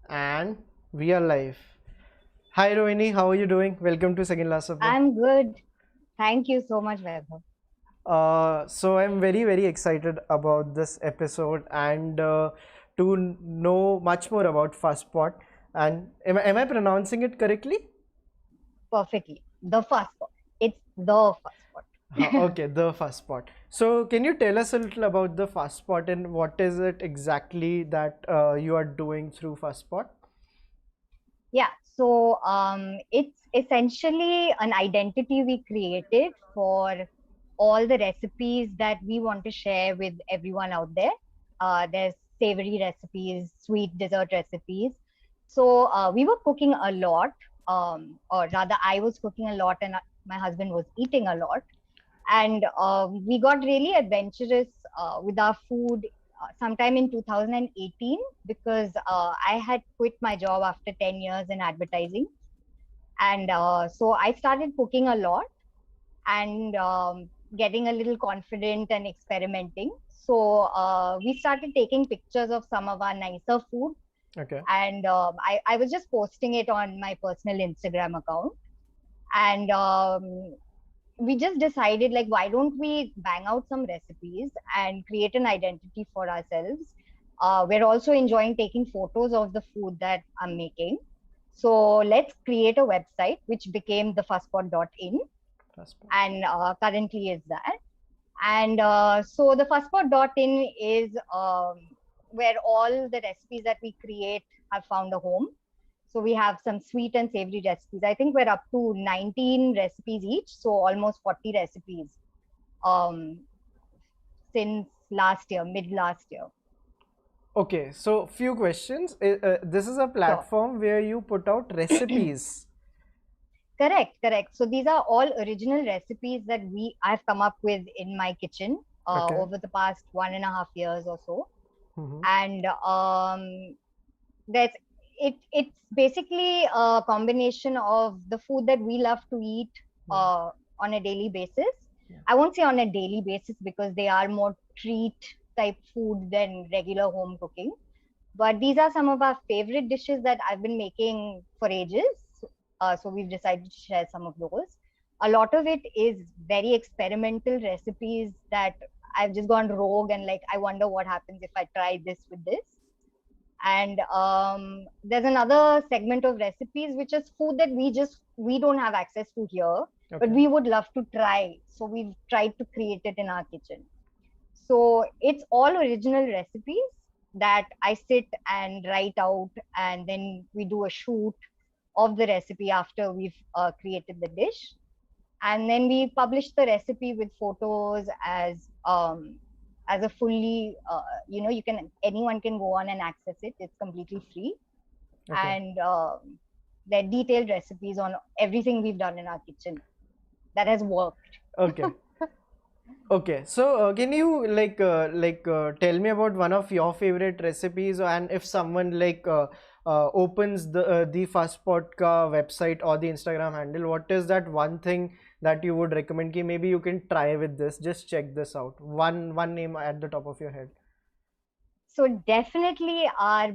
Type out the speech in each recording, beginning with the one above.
And we are live. Hi Rohini, how are you doing? Welcome to Second Last Supper. I'm good. Thank you so much, Vaibhav. So I'm very excited about this episode and to know much more about Fusspot. And am I pronouncing it correctly? Perfectly. The Fusspot. It's the Fusspot. Okay, the Fusspot. So can you tell us a little about the Fusspot and what is it exactly that you are doing through Fusspot? Yeah. So it's essentially an identity we created for all the recipes that we want to share with everyone out there. There's savory recipes, sweet dessert recipes. So we were cooking a lot, or rather, I was cooking a lot, and my husband was eating a lot. And we got really adventurous with our food sometime in 2018 because I had quit my job after 10 years in advertising. And so I started cooking a lot and getting a little confident and experimenting. So we started taking pictures of some of our nicer food. Okay. And I was just posting it on my personal Instagram account. And we just decided, like, why don't we bang out some recipes and create an identity for ourselves. We're also enjoying taking photos of the food that I'm making. So let's create a website, which became the fusspot.in, and currently is that. And so the fusspot.in is where all the recipes that we create have found a home. So we have some sweet and savory recipes. I think we're up to 19 recipes each, so almost 40 recipes since last year, mid last year. Okay, so few questions. This is a platform where you put out recipes. Correct. So these are all original recipes that I've come up with in my kitchen over the past 1.5 years or so. And it's basically a combination of the food that we love to eat on a daily basis. I won't say on a daily basis because they are more treat type food than regular home cooking. But these are some of our favorite dishes that I've been making for ages. So we've decided to share some of those. A lot of it is very experimental recipes that I've just gone rogue and, like, I wonder what happens if I try this with this. And there's another segment of recipes which is food that we don't have access to here, but we would love to try. So we've tried to create it in our kitchen. So it's all original recipes that I sit and write out, and then we do a shoot of the recipe after we've created the dish. And then we publish the recipe with photos as a fully, you can, anyone can go on and access it. It's completely free. Okay. And there are detailed recipes on everything we've done in our kitchen that has worked. Okay. Okay, so can you tell me about one of your favorite recipes, and if someone opens the Fusspot ka website or the Instagram handle, what is that one thing that you would recommend? Ki maybe you can try with this. Just check this out. One name at the top of your head. So definitely our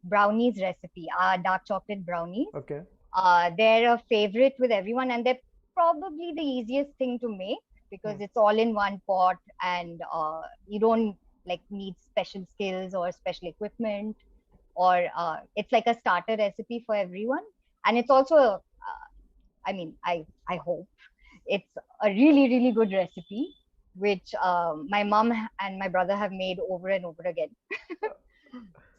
brownies recipe, our dark chocolate brownies. Okay. They're a favorite with everyone, and they're probably the easiest thing to make because it's all in one pot, and you don't like need special skills or special equipment, or it's like a starter recipe for everyone. And it's also I mean, I hope it's a really, really good recipe, which my mom and my brother have made over and over again.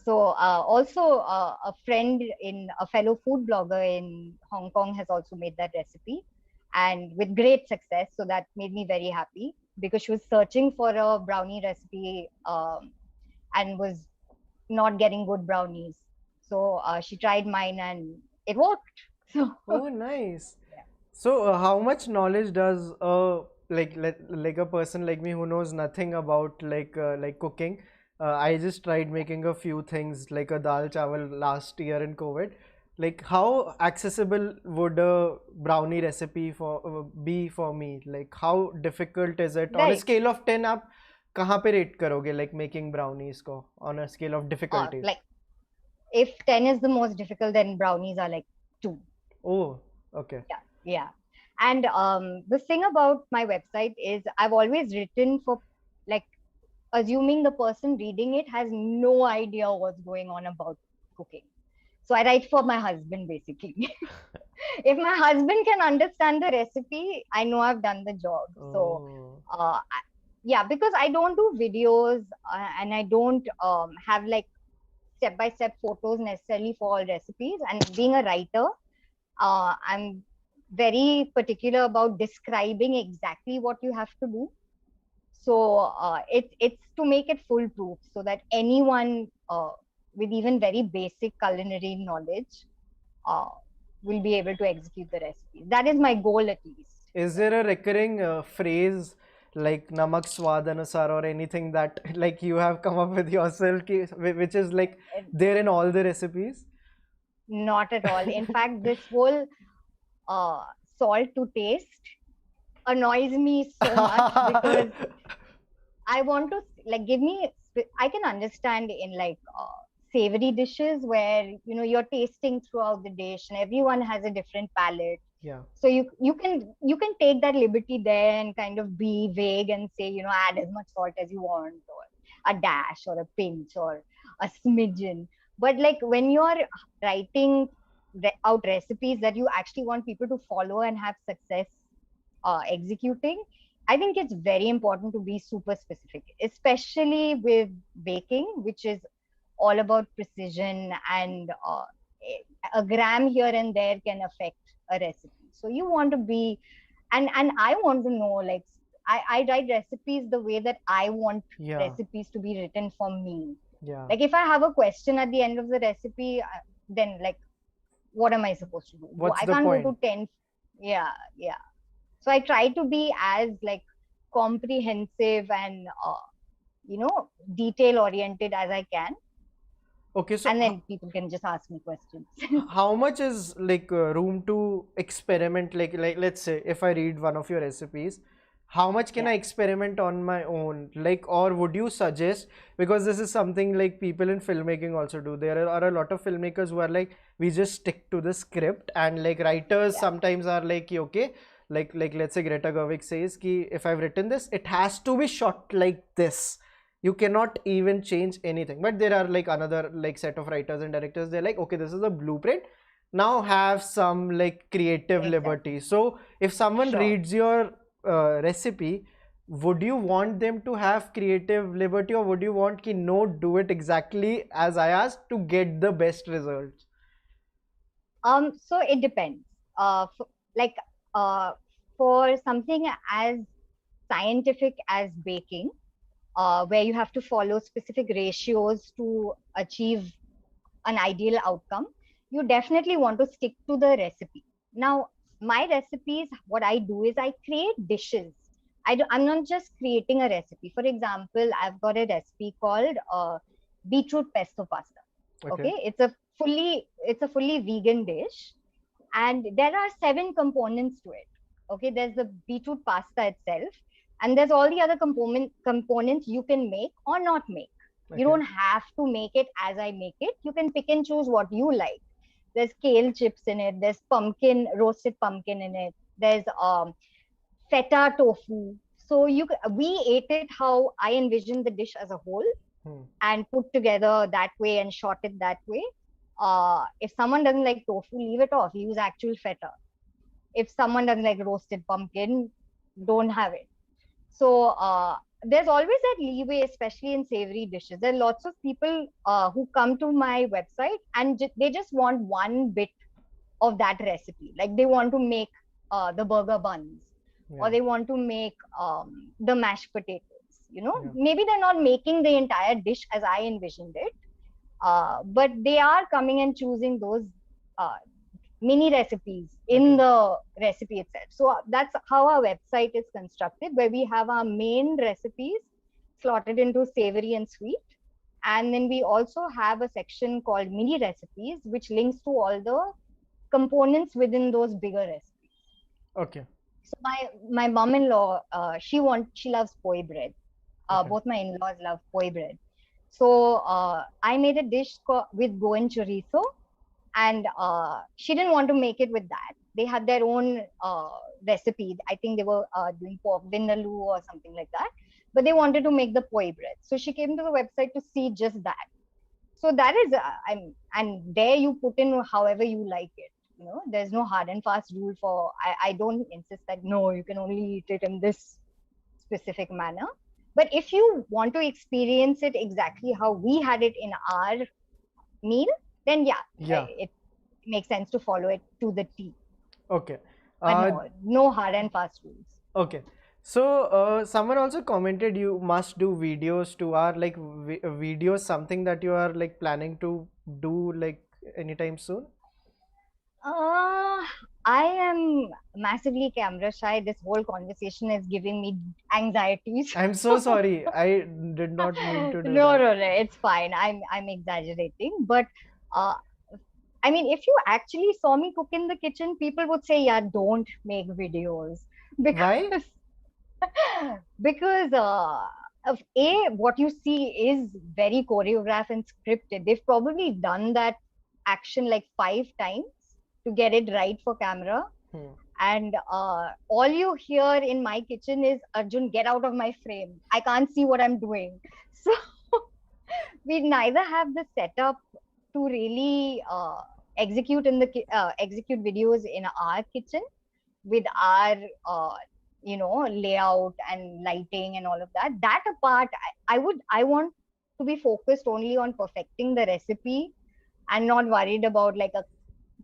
So also a friend in a fellow food blogger in Hong Kong has also made that recipe, and with great success. So that made me very happy because she was searching for a brownie recipe and was not getting good brownies. So she tried mine and it worked. So Oh, nice. yeah. So, how much knowledge does like a person like me who knows nothing about like cooking? I just tried making a few things like a dal chawal last year in COVID. Like, how accessible would a brownie recipe be for me? Like, how difficult is it on a Right. scale of 10? आप कहाँ पे rate करोगे like making brownies को on a scale of difficulty? Like if 10 is the most difficult, then brownies are like 2. Oh, okay. Yeah. Yeah. And the thing about my website is I've always written for, like, assuming the person reading it has no idea what's going on about cooking. So I write for my husband basically. If my husband can understand the recipe, I know I've done the job. So Oh, yeah, because I don't do videos and I don't have like step by step photos necessarily for all recipes. And being a writer, I'm very particular about describing exactly what you have to do. So it's to make it foolproof so that anyone with even very basic culinary knowledge uh, will be able to execute the recipe. That is my goal, at least. is there a recurring phrase like namak swad anusar or anything that like you have come up with yourself which is like there in all the recipes? Not at all. In fact, this whole uh, salt to taste annoys me so much because I want to like give me. I can understand in like savory dishes where you're tasting throughout the dish and everyone has a different palate. Yeah. So you can take that liberty there and kind of be vague and say add as much salt as you want, or a dash or a pinch or a smidgen. But like when you're writing out recipes that you actually want people to follow and have success executing, I think it's very important to be super specific, especially with baking, which is all about precision, and a gram here and there can affect a recipe. So you want to be, and I want to know, like, I write recipes the way that I want Yeah. recipes to be written for me. Yeah. Like if I have a question at the end of the recipe, then like, what am I supposed to do? What's I the can't point? go to 10. Yeah, yeah. So I try to be as like comprehensive and detail oriented as I can, Okay, so and then people can just ask me questions. how much is like room to experiment? Like let's say if I read one of your recipes, how much can Yeah. I experiment on my own? Like, or would you suggest, because this is something like people in filmmaking also do. There are a lot of filmmakers who are like, we just stick to the script, and like writers Yeah. sometimes are like, okay, like let's say Greta Gerwig says ki if I've written this, it has to be shot like this. You cannot even change anything. But there are like another like set of writers and directors, they're like, okay, this is a blueprint, now have some like creative Exactly. liberty. So if someone Sure. reads your recipe, would you want them to have creative liberty, or would you want ki no, do it exactly as I asked to get the best results? So it depends. Like uh, for something as scientific as baking, where you have to follow specific ratios to achieve an ideal outcome, you definitely want to stick to the recipe. Now, my recipes, what I do is I create dishes. I'm not just creating a recipe. For example, I've got a recipe called beetroot pesto pasta. Okay. Okay, it's a fully vegan dish, and there are 7 components to it. Okay, there's the beetroot pasta itself, and there's all the other components you can make or not make. You Okay. don't have to make it as I make it. You can pick and choose what you like. There's kale chips in it, there's pumpkin, roasted pumpkin in it, there's feta tofu. So we ate it how I envisioned the dish as a whole, Hmm. and put together that way and shot it that way. If someone doesn't like tofu, leave it off. Use actual feta. If someone doesn't like roasted pumpkin, don't have it. So there's always that leeway, especially in savory dishes. There are lots of people who come to my website and they just want one bit of that recipe. Like they want to make the burger buns, or Yeah. they want to make the mashed potatoes. Yeah. Maybe they're not making the entire dish as I envisioned it, but they are coming and choosing those uh, mini recipes in Okay. the recipe itself. So that's how our website is constructed, where we have our main recipes slotted into savory and sweet. And then we also have a section called mini recipes, which links to all the components within those bigger recipes. Okay. So my mom-in-law, she loves poi bread. Okay. Both my in-laws love poi bread. So I made a dish with Goan chorizo, and she didn't want to make it with that. They had their own recipe. I think they were doing pork vindaloo or something like that, but they wanted to make the poi bread. So she came to the website to see just that. So that is, and there you put in however you like it. There's no hard and fast rule for. I don't insist that no, you can only eat it in this specific manner. But if you want to experience it exactly how we had it in our meal, then yeah, Yeah. it makes sense to follow it to the T. Okay. But Uh, no hard and fast rules. okay. So, someone also commented you must do videos to our like videos, something that you are like planning to do like anytime soon. Uh, I am massively camera shy. This whole conversation is giving me anxieties. I'm so sorry. I did not mean to do No, that. no, no, it's fine. I'm exaggerating, but uh, I mean, if you actually saw me cook in the kitchen, people would say, "Yeah, don't make videos," Why? because because of what you see is very choreographed and scripted. They've probably done that action like 5 times to get it right for camera, Hmm. and all you hear in my kitchen is Arjun, get out of my frame, I can't see what I'm doing. So we neither have the setup to really execute videos in our kitchen with our layout and lighting and all of that apart. I want to be focused only on perfecting the recipe and not worried about like a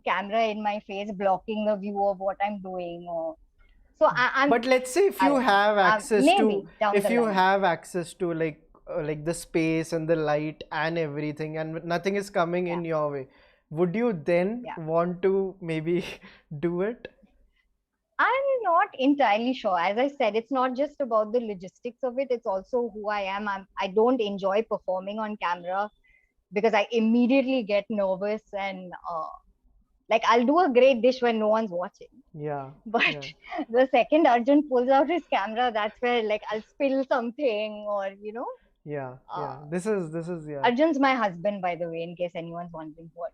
camera in my face blocking the view of what I'm doing. Or so I'm But let's say if I you don't know. have access to, Maybe down if the you line. have access to like the space and the light and everything, and nothing is coming Yeah, in your way, would you then yeah. want to maybe do it? I'm not entirely sure. As I said, it's not just about the logistics of it, it's also who I am. I don't enjoy performing on camera because I immediately get nervous and like I'll do a great dish when no one's watching. Yeah. But Yeah. the second Arjun pulls out his camera, that's where like I'll spill something or Yeah. uh, Yeah. This is yeah. Arjun's my husband, by the way, in case anyone's wondering what.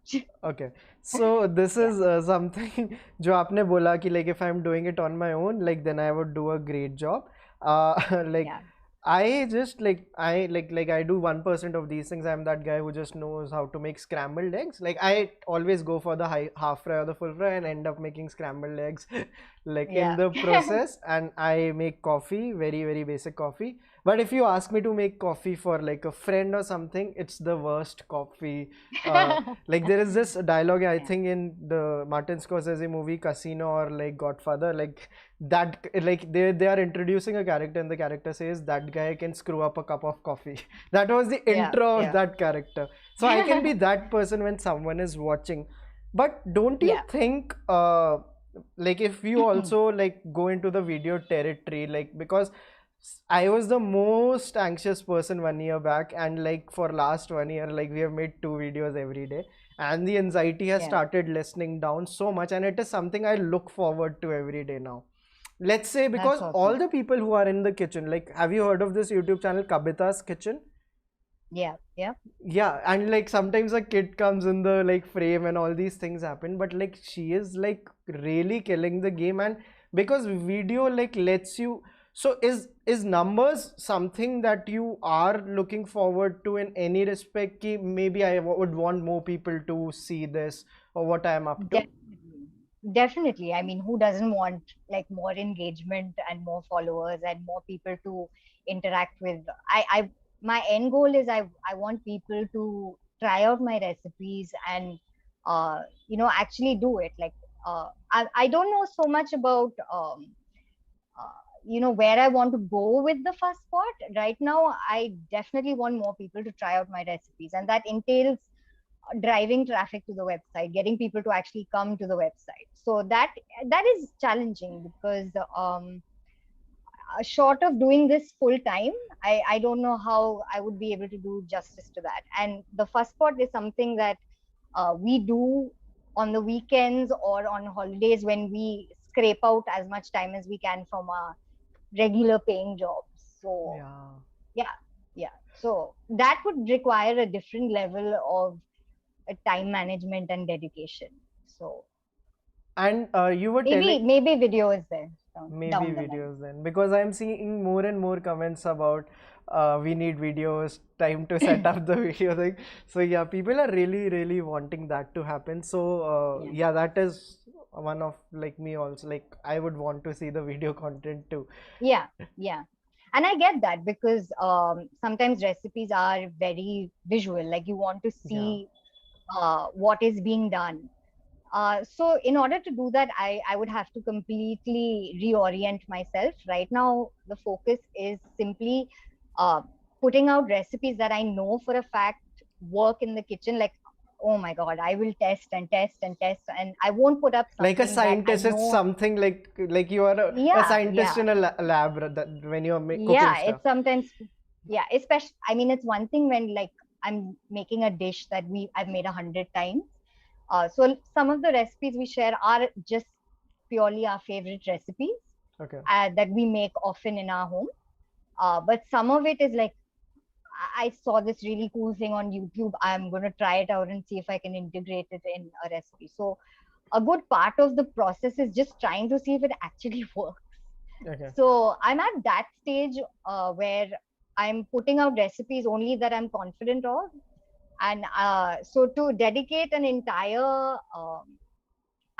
Okay, so this Yeah, is something जो आपने बोला कि like if I'm doing it on my own, like then I would do a great job. Like yeah, I just like I do 1% of these things. I'm that guy who just knows how to make scrambled eggs. Like I always go for the half fry or the full fry and end up making scrambled eggs like in yeah. the process. And I make coffee, very very basic coffee. But if you ask me to make coffee for like a friend or something, it's the worst coffee. Like there is this dialogue, I Yeah. think, in the Martin Scorsese movie Casino or like Godfather, like that, like they are introducing a character and the character says that guy can screw up a cup of coffee. That was the Yeah. intro of Yeah. that character. So I can be that person when someone is watching. But don't you Yeah. think like if you also like go into the video territory, like because I was the most anxious person 1 year back, and like for last 1 year, like we have made 2 videos every day, and the anxiety has Yeah. started lessening down so much, and it is something I look forward to every day now. Let's say That's because all awesome. the people who are in the kitchen, like, have you heard of this YouTube channel Kabita's Kitchen? Yeah. Yeah. Yeah, and like sometimes a kid comes in the like frame and all these things happen, but like she is like really killing the game. And because video like lets you, so is numbers something that you are looking forward to in any respect? Ki maybe I would want more people to see this or what I am up to. Definitely. Definitely. I mean, who doesn't want like more engagement and more followers and more people to interact with? My end goal is I want people to try out my recipes and actually do it. Like I don't know so much about where I want to go with the first spot. Right now, I definitely want more people to try out my recipes, and that entails driving traffic to the website, getting people to actually come to the website. So that is challenging because short of doing this full time, I don't know how I would be able to do justice to that. And the first spot is something that we do on the weekends or on holidays when we scrape out as much time as we can from our regular paying jobs. So Yeah. yeah, yeah. So that would require a different level of time management and dedication. So And you were maybe telling, maybe video is there maybe down the line. videos then, because I'm seeing more and more comments about we need videos, time to set up the video thing. So yeah, people are really, really wanting that to happen. So Yeah, yeah, that is one of like me also. Like I would want to see the video content too. yeah, yeah. And I get that because sometimes recipes are very visual. Like you want to Yeah. see what is being done. So in order to do that, I would have to completely reorient myself. Right now, the focus is simply uh, putting out recipes that I know for a fact work in the kitchen. Like, oh my God, I will test and test and test, and I won't put up Like a something that I scientist, it's know. something like you are a Yeah, scientist yeah, in a lab that when you're cooking yeah. stuff. It's sometimes, yeah, especially, I mean, it's one thing when like I'm making a dish that I've made 100 times. So some of the recipes we share are just purely our favorite recipes Okay. that we make often in our home. But some of it is like I saw this really cool thing on YouTube. I'm going to try it out and see if I can integrate it in a recipe. So a good part of the process is just trying to see if it actually works. Okay. So I'm at that stage where I'm putting out recipes only that I'm confident of. And so to dedicate an entire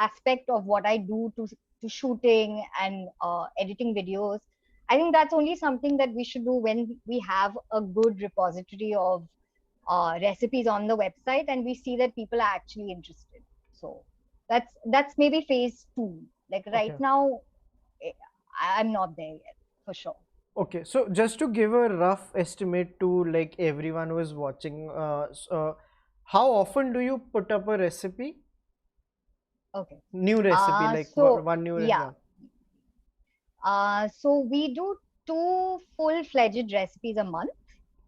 aspect of what I do to shooting and editing videos, I think that's only something that we should do when we have a good repository of recipes on the website and we see that people are actually interested. So that's maybe phase two. Like right Okay. now, eh, I'm not there yet for sure. Okay, so just to give a rough estimate to like everyone who is watching, how often do you put up a recipe? Okay. New recipe, like So one new, yeah. yeah. So we do two full-fledged recipes a month.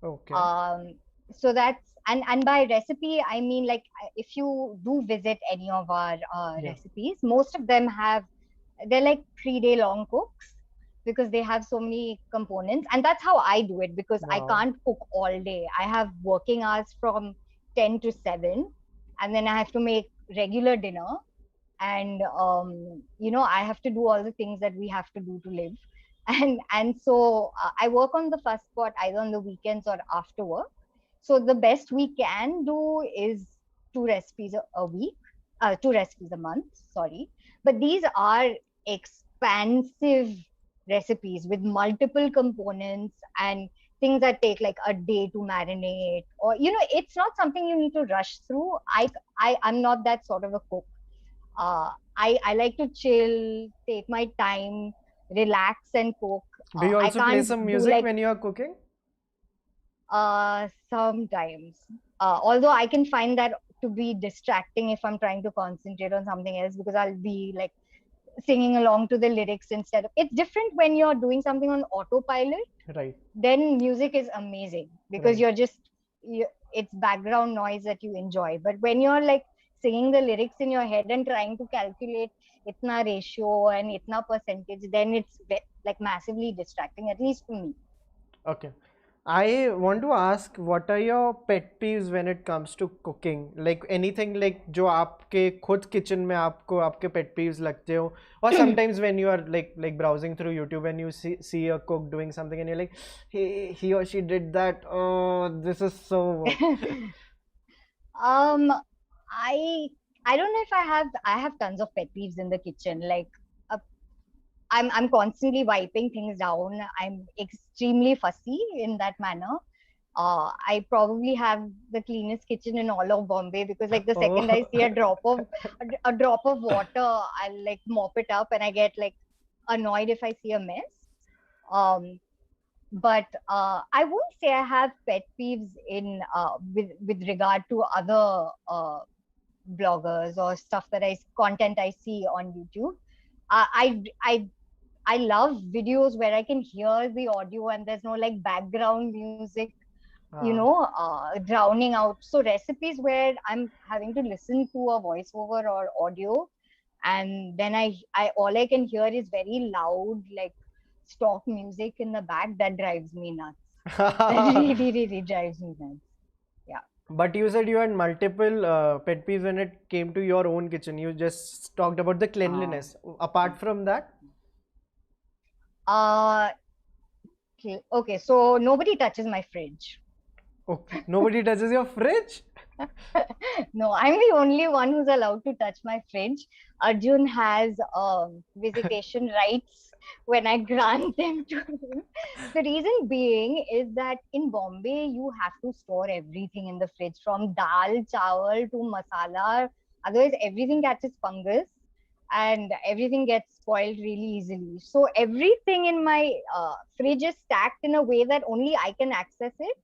Okay. Um, so that's and by recipe I mean like if you do visit any of our Yeah. recipes, most of them they're like 3 day long cooks because they have so many components, and that's how I do it because I Wow. can't cook all day. I have working hours from 10 to 7, and then I have to make regular dinner, and I have to do all the things that we have to do to live. And so I work on the first spot either on the weekends or after work. So the best we can do is two recipes a week, two recipes a month, sorry. But these are expansive recipes with multiple components and things that take like a day to marinate, or it's not something you need to rush through. I'm not that sort of a cook. I like to chill, take my time, relax and cook. Do you I also play can't some do music like when you are cooking? sometimes. Although I can find that to be distracting if I'm trying to concentrate on something else, because I'll be like singing along to the lyrics instead of. It's different when you're doing something on autopilot. Right, Then music is amazing because right. it's background noise that you enjoy. But when you're like singing the lyrics in your head and trying to calculate itna ratio and itna percentage, then it's like massively distracting, at least for me. Okay. I want to ask, what are your pet peeves when it comes to cooking? Like anything like जो आपके खुद kitchen में आपको आपके pet peeves लगते हो, or sometimes when you are like browsing through YouTube and you see a cook doing something and you're like, he or she did that. Oh, this is so. um I I don't know if I have tons of pet peeves in the kitchen. Like uh, I'm constantly wiping things down. I'm extremely fussy in that manner. I probably have the cleanest kitchen in all of Bombay, because like the second I Oh. see a drop of water, I'll like mop it up, and I get like annoyed if I see a mess. Um, but I won't say I have pet peeves in with regard to other bloggers or stuff that content I see on YouTube. I love videos where I can hear the audio and there's no like background music, Ah. drowning out. So recipes where I'm having to listen to a voiceover or audio, and then I all I can hear is very loud, like stock music in the back. That drives me nuts. That really, really drives me nuts. Yeah. But you said you had multiple pet peeves when it came to your own kitchen. You just talked about the Uh, cleanliness. Apart from that, uh, okay, so nobody touches my fridge. oh, nobody touches your fridge. No, I'm the only one who's allowed to touch my fridge. Arjun has visitation rights when I grant them to him. The reason being is that in Bombay, you have to store everything in the fridge, from dal, chawal to masala. Otherwise, everything catches fungus and everything gets spoiled really easily. So everything in my fridge is stacked in a way that only I can access it.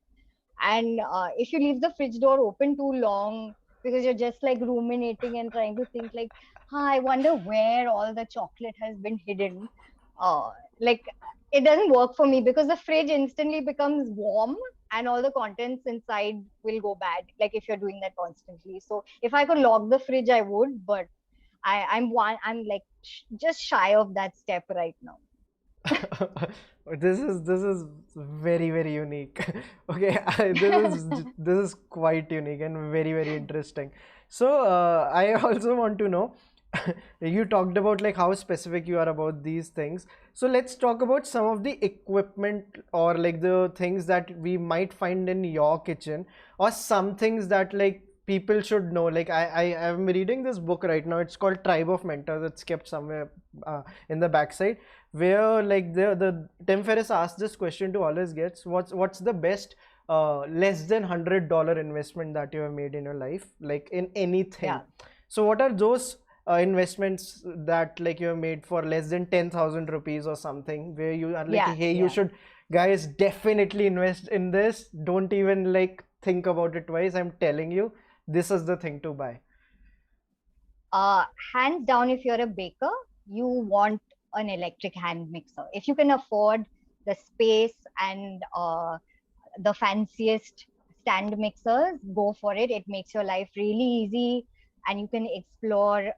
And if you leave the fridge door open too long, because you're just like ruminating and trying to think like, I wonder where all the chocolate has been hidden. uh, like it doesn't work for me, because the fridge instantly becomes warm and all the contents inside will go bad, like if you're doing that constantly. So if I could lock the fridge, I would, but I'm like just shy of that step right now. This is very unique. Okay, this is quite unique and very interesting. So I also want to know. You talked about like how specific you are about these things. So let's talk about some of the equipment or like the things that we might find in your kitchen, or some things that like people should know. Like I am reading this book right now. It's called Tribe of Mentors. It's kept somewhere in the backside, where like the Tim Ferriss asked this question to all his guests: what's the best less than $100 investment that you have made in your life, like in anything? Yeah, So what are those investments that like you have made for less than 10,000 rupees or something, where you are like, yeah, hey, you yeah. should guys definitely invest in this. Don't even like think about it twice. I'm telling you, this is the thing to buy. uh, Hands down, if you're a baker, you want an electric hand mixer. If you can afford the space and the fanciest stand mixers, go for it. It makes your life really easy, and you can explore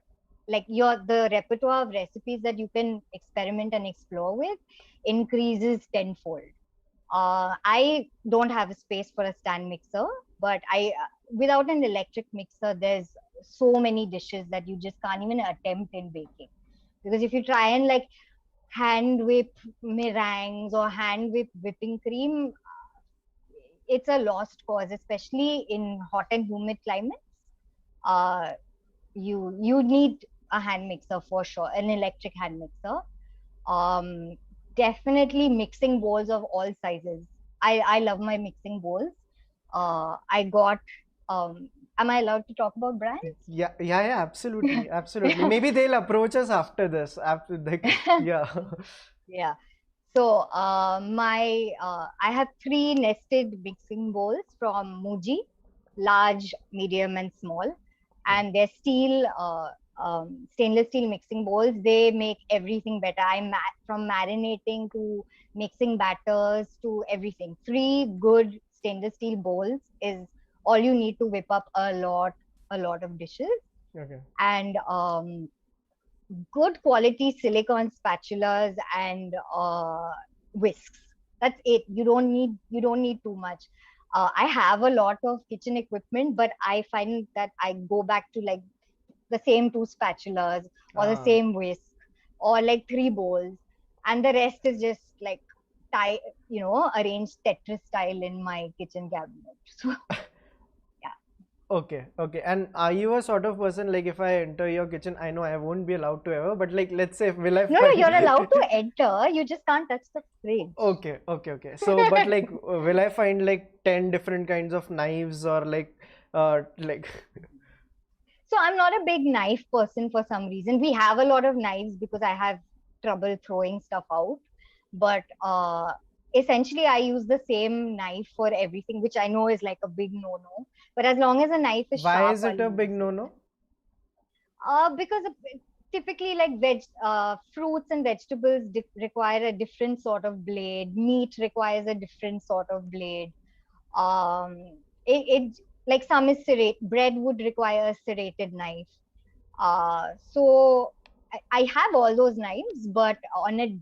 like the repertoire of recipes that you can experiment and explore with increases tenfold. I don't have a space for a stand mixer, but without an electric mixer, there's so many dishes that you just can't even attempt in baking. Because if you try and like hand whip meringues or hand whip whipping cream, it's a lost cause, especially in hot and humid climates. Uh, you need a hand mixer for sure, an electric hand mixer. Um, definitely mixing bowls of all sizes. I love my mixing bowls. I got am I allowed to talk about brands? Yeah, yeah, yeah, absolutely, absolutely. Maybe they'll approach us after this, after the, yeah. Yeah. So I have three nested mixing bowls from Muji, large, medium, and small, and they're stainless steel mixing bowls. They make everything better. From marinating to mixing batters to everything. Three good stainless steel bowls is all you need to whip up a lot of dishes. Okay. And good quality silicone spatulas and whisks. That's it. You don't need too much. I have a lot of kitchen equipment, but I find that I go back to like the same two spatulas or the Ah. same whisk or like three bowls, and the rest is just like tie, arranged Tetris style in my kitchen cabinet. So yeah. Okay, okay. And are you a sort of person like if I enter your kitchen, I know I won't be allowed to ever, but like let's say, will I No, no, find? you're allowed to enter. You just can't touch the fridge. Okay, okay, okay. So, but like, will I find like 10 different kinds of knives or like, So I'm not a big knife person for some reason. We have a lot of knives because I have trouble throwing stuff out. But essentially, I use the same knife for everything, which I know is like a big no-no. But as long as a knife is why sharp, is I'll it a big use it. no-no? Because typically, like fruits and vegetables require a different sort of blade. Meat requires a different sort of blade. Um, it like some is serrate. Bread would require a serrated knife. So I have all those knives, but on a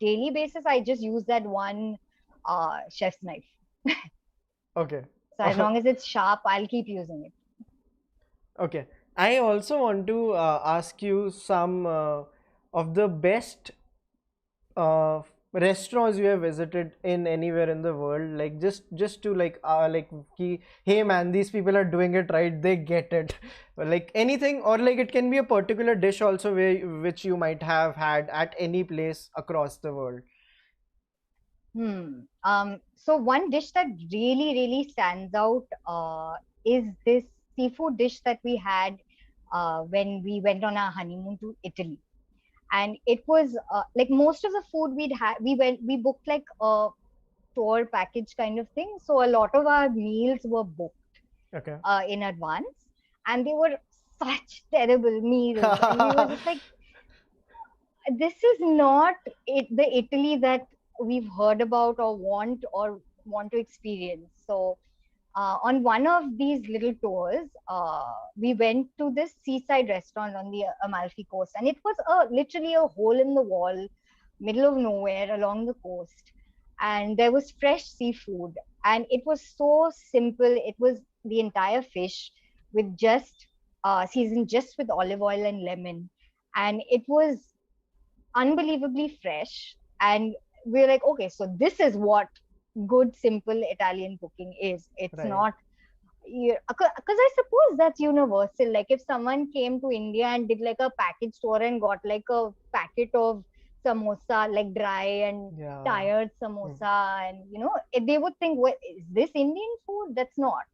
daily basis, I just use that one chef's knife. Okay. So as long as it's sharp, I'll keep using it. Okay. I also want to ask you some of the best restaurants you have visited in anywhere in the world, like just to like hey man, these people are doing it right, they get it. Like anything, or like it can be a particular dish also which you might have had at any place across the world. So one dish that really stands out is this seafood dish that we had when we went on our honeymoon to Italy. And it was like most of the food we booked like a tour package kind of thing. So a lot of our meals were booked Okay. in advance, and they were such terrible meals. And we were just like, this is not the Italy that we've heard about or want to experience. So on one of these little tours, we went to this seaside restaurant on the Amalfi Coast, and it was literally a hole in the wall, middle of nowhere along the coast. And there was fresh seafood, and it was so simple. It was the entire fish with just seasoned just with olive oil and lemon, and it was unbelievably fresh. And we're like, okay, so this is what good simple Italian cooking is. It's Right. not, because I suppose that's universal. Like if someone came to India and did like a package store and got like a packet of samosa, like dry and Yeah. tired Hmm. samosa, and they would think, what is this Indian food? That's not.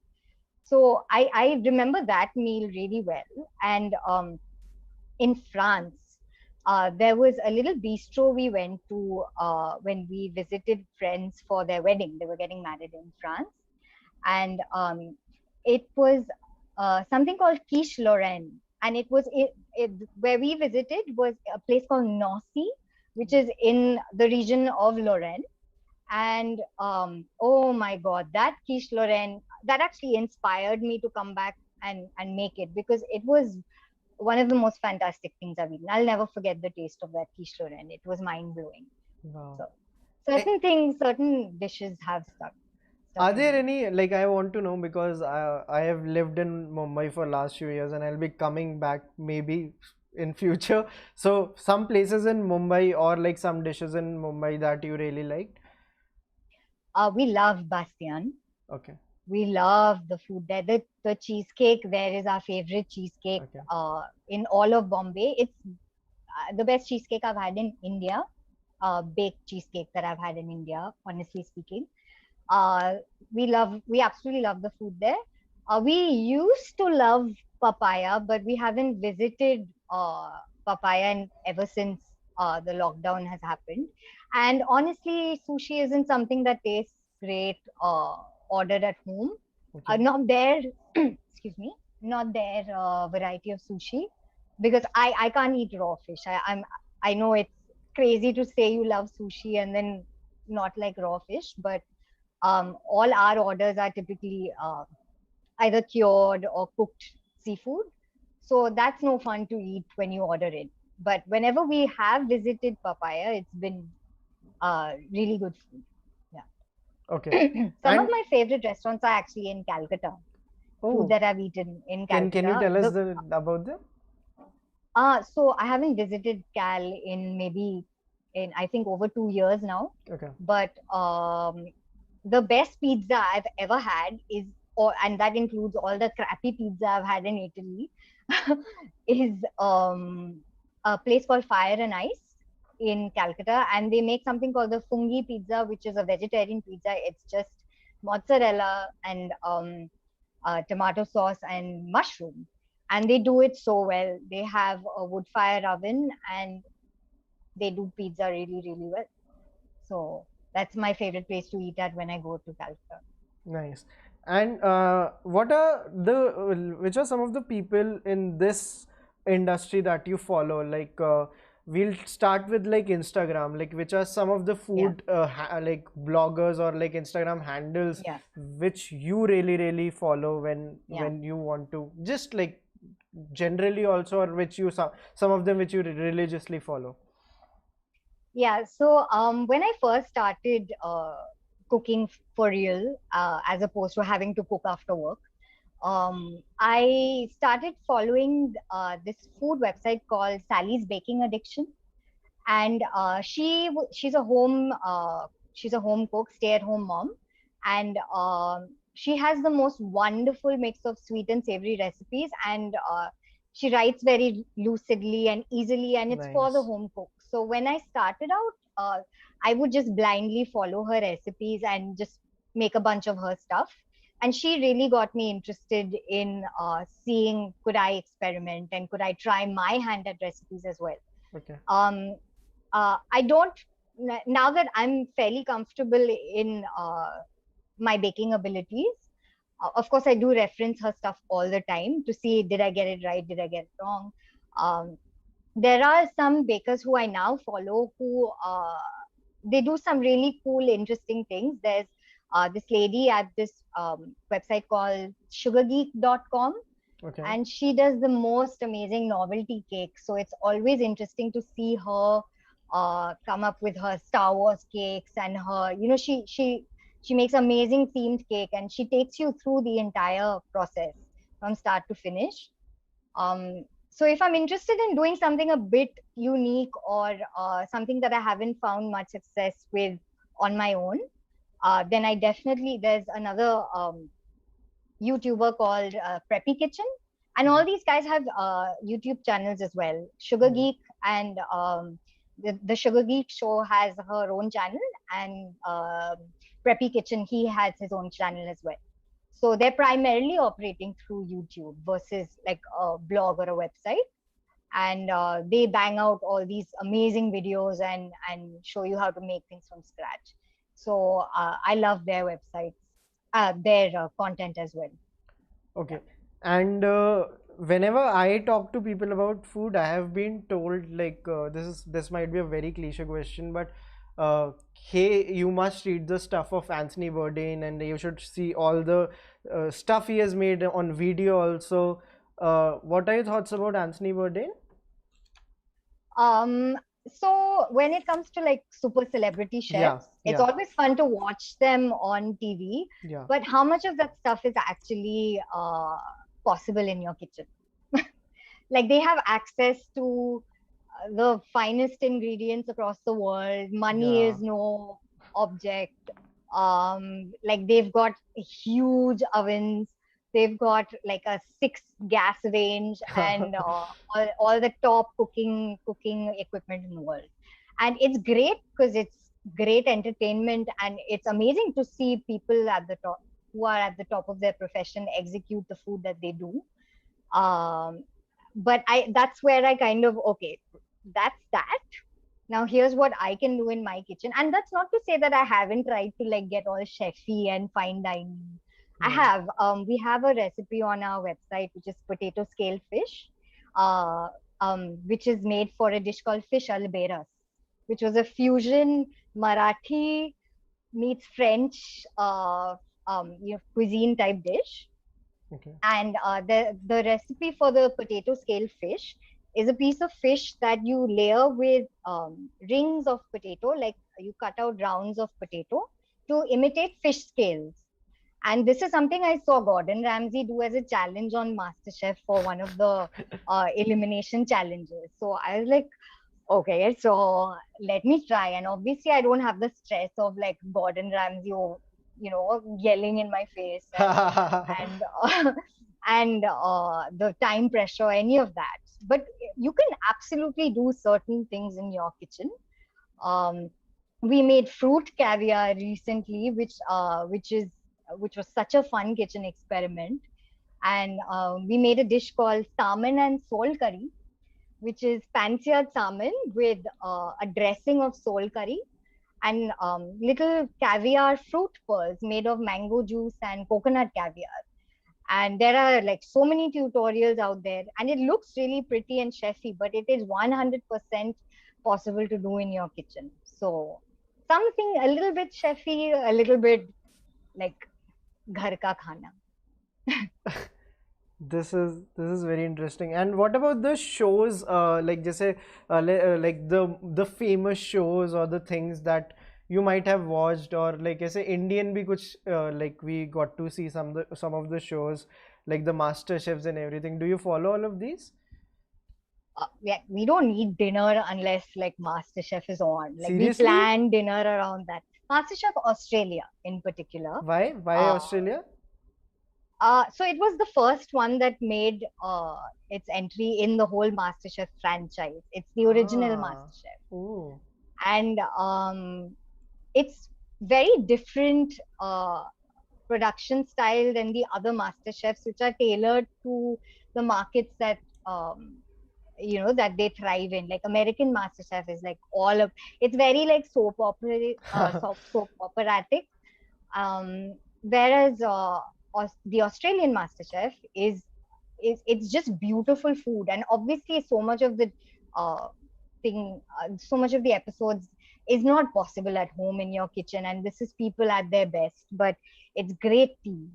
So I remember that meal really well. And in France, there was a little bistro we went to when we visited friends for their wedding. They were getting married in France, and it was something called Quiche Lorraine. And where we visited was a place called Nancy, which is in the region of Lorraine. And oh my God, that quiche Lorraine, that actually inspired me to come back and make it, because it was one of the most fantastic things I've eaten. I'll never forget the taste of that quiche Lorraine. It was mind blowing. Wow. So Eh, certain dishes have stuck are in there me. any, like I want to know because I have lived in Mumbai for last few years and I'll be coming back maybe in future. So some places in Mumbai or like some dishes in Mumbai that you really liked. We love Bastian. Okay. We love the food there. The cheesecake there is our favorite cheesecake Okay. in all of Bombay. It's the best cheesecake I've had in India. baked cheesecake that I've had in India, honestly speaking. Uh, we absolutely love the food there. We used to love papaya, but we haven't visited papaya ever since the lockdown has happened. And honestly, sushi isn't something that tastes great ordered at home. Okay. Not their, excuse me, not their variety of sushi, because I can't eat raw fish. I know it's crazy to say you love sushi and then not like raw fish, but all our orders are typically either cured or cooked seafood. So that's no fun to eat when you order it. But whenever we have visited Papaya, it's been really good food. Okay. Yeah. Some of And my favorite restaurants are actually in Calcutta. Food oh, that I've eaten in can you Calcutta. tell us The the about them? so I haven't visited Cal in maybe in I think over 2 years now. Okay. But the best pizza I've ever had is, or and that includes all the crappy pizza I've had in Italy, is a place called Fire and Ice in Calcutta, and they make something called the Fungi Pizza, which is a vegetarian pizza. It's just mozzarella and tomato sauce and mushroom, and they do it so well. They have a wood fire oven, and they do pizza really, really well. So that's my favorite place to eat at when I go to Calcutta. Nice. And what are which are some of the people in this industry that you follow? Like, we'll start with like Instagram. Like, which are some of the Yeah, food like bloggers or like Instagram handles yeah, which you really follow yeah. when you want to just like generally also, or which you some of them which you religiously follow. Yeah, so when I first started cooking for real, as opposed to having to cook after work, I started following this food website called Sally's Baking Addiction, and she's a home cook, stay at home mom, and she has the most wonderful mix of sweet and savory recipes, and she writes very lucidly and easily, and it's for the Nice. home cook. So when I started out, I would just blindly follow her recipes and just make a bunch of her stuff, and she really got me interested in seeing, could I experiment and could I try my hand at recipes as well. Okay. um, I don't, now that I'm fairly comfortable in my baking abilities. Of course, I do reference her stuff all the time to see, did I get it right, did I get it wrong. Um, there are some bakers who I now follow who they do some really cool, interesting things. There's this lady at this website called sugargeek.com, Okay. and she does the most amazing novelty cakes. So it's always interesting to see her come up with her Star Wars cakes, and her, she makes amazing themed cake, and she takes you through the entire process from start to finish. So if I'm interested in doing something a bit unique, or something that I haven't found much success with on my own, then I definitely, there's another YouTuber called Preppykitchen, and all these guys have YouTube channels as well. Sugar Mhm. Geek and the Sugar Geek show has her own channel, and Preppykitchen, he has his own channel as well. So they're primarily operating through YouTube versus like a blog or a website, and they bang out all these amazing videos and show you how to make things from scratch. So I love their websites, their content as well. Yeah. Okay. And whenever I talk to people about food, I have been told like this might be a very cliche question, but hey, you must read the stuff of Anthony Bourdain, and you should see all the stuff he has made on video also. What are your thoughts about Anthony Bourdain? Um, so when it comes to like super celebrity Yeah, chefs, it's yeah, always fun to watch them on TV, yeah. but how much of that stuff is actually possible in your kitchen? Like they have access to the finest ingredients across the world. Money Yeah. is no object. Like they've got huge ovens. They've got like a 6 gas range, and all the top cooking equipment in the world. And it's great because it's great entertainment, and it's amazing to see people at the top who are at the top of their profession execute the food that they do. um, but that's where I kind of, okay, that's that. Now here's what I can do in my kitchen. And that's not to say that I haven't tried to like get all chefy and fine dining. I Yeah. have. We have a recipe on our website which is potato scale fish, uh, which is made for a dish called fish alberas, which was a fusion Marathi meets French cuisine type dish. Okay. And the recipe for the potato scale fish is a piece of fish that you layer with rings of potato, like you cut out rounds of potato to imitate fish scales. And this is something I saw Gordon Ramsay do as a challenge on MasterChef for one of the elimination challenges. So I was like, okay, so let me try. And obviously, I don't have the stress of like Gordon Ramsay, yelling in my face, and and the time pressure, any of that. But you can absolutely do certain things in your kitchen. Um, we made fruit caviar recently, which was such a fun kitchen experiment. And we made a dish called salmon and soul curry, which is pan-seared salmon with a dressing of soul curry and little caviar fruit pearls made of mango juice and coconut caviar. And there are like so many tutorials out there, and it looks really pretty and chefy, but it is 100% possible to do in your kitchen. So something a little bit chefy, a little bit like ghar ka khana. This is very interesting. And what about the shows, like just say, like the famous shows or the things that you might have watched, or like I say Indian bhi kuch, like we got to see some of the shows like the Master Chefs and everything. Do you follow all of these? We don't need dinner unless like MasterChef is on. Like we Seriously? plan dinner around that. MasterChef Australia in particular. Why Uh, Australia? so it was the first one that made its entry in the whole MasterChef franchise. It's the original Ah, MasterChef, oh. and it's very different production style than the other MasterChefs, which are tailored to the markets that um, that they thrive in. Like American MasterChef is like all of it's very like soap operatic. Whereas the Australian MasterChef is it's just beautiful food, and obviously so much of the uh, so much of the episodes is not possible at home in your kitchen, and this is people at their best, but it's great tea.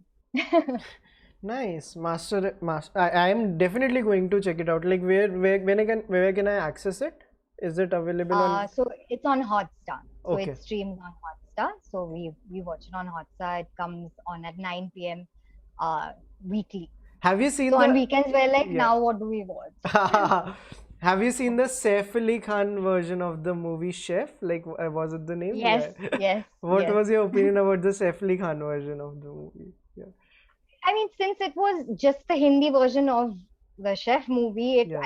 Nice. Master. I am definitely going to check it out. Like where can I access it? Is it available on? So it's on Hotstar. So it Okay. streams on Hotstar. So we watch it on Hotstar. It comes on at 9 p.m. Weekly. Have you So seen on the? weekends we're like, Yeah. now what do we watch? Have you seen the Saif Ali Khan version of the movie Chef? Like, was it the name? Yes, Yeah. yes, What yes. was your opinion about the Saif Ali Khan version of the movie? Yeah. I mean, since it was just the Hindi version of the Chef movie, Yeah.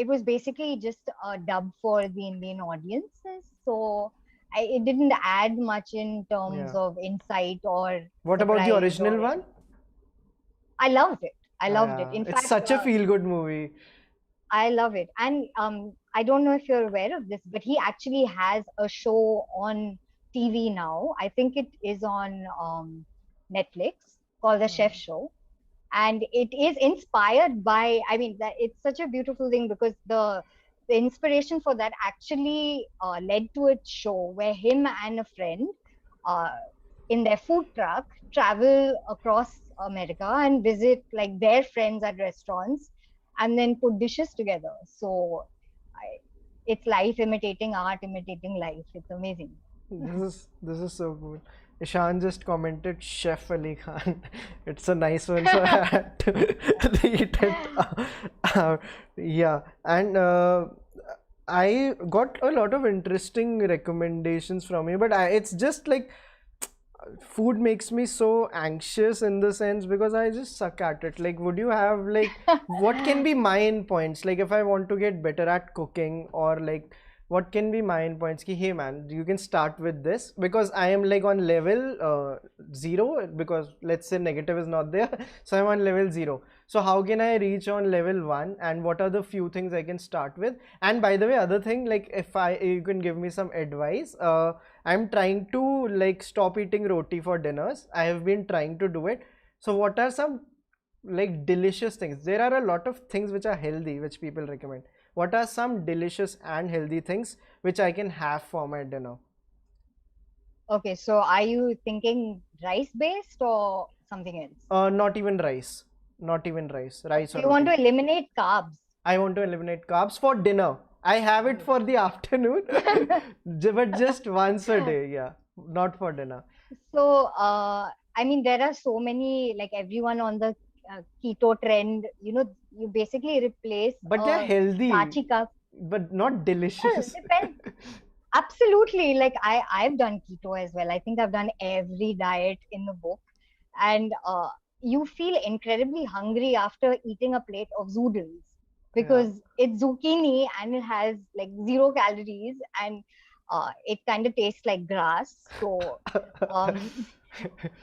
it was basically just a dub for the Indian audiences. So it didn't add much in terms Yeah. of insight or What about the surprise or original one? anything. I loved it. I loved it. Yeah. In It's fact, such a feel-good movie. I love it. And I don't know if you're aware of this, but he actually has a show on TV now. I think it is on Netflix called The Chef Show. And it is inspired by, I mean, that it's such a beautiful thing because the inspiration for that actually led to a show where him and a friend uh, in their food truck travel across America and visit like their friends at restaurants and then put dishes together. So I, it's life imitating art, imitating life. It's amazing. This is so cool. Ishan just commented Chef Ali Khan. It's a nice one, so I had to read it. Yeah, and I got a lot of interesting recommendations from you, but it's just like food makes me so anxious in the sense because I just suck at it. Like, would you have like what can be mine points? Like, if I want to get better at cooking or like what can be my endpoints? Ki, hey man, you can start with this, because I am like on level 0, because let's say negative is not there, so I'm on level 0. So how can I reach on level 1, and what are the few things I can start with? And by the way, other thing, like if you can give me some advice, I'm trying to like stop eating roti for dinners. I have been trying to do it. So what are some like delicious things? There are a lot of things which are healthy which people recommend. What are some delicious and healthy things which I can have for my dinner? Okay, so are you thinking rice based or something else? Not even rice. Not even rice. Oh, Rice so or you want roti. to eliminate carbs? I want to eliminate carbs for dinner. I have it for the afternoon, but just once a day. Yeah, not for dinner. So, I mean, there are so many, like everyone on the keto trend, you basically replace But they're healthy, starchy carbs. but not Well, delicious. depends. Absolutely. Like I've done keto as well. I think I've done every diet in the book. And you feel incredibly hungry after eating a plate of zoodles Yeah. because it's zucchini and it has like 0 calories and it kind of tastes like grass. So um,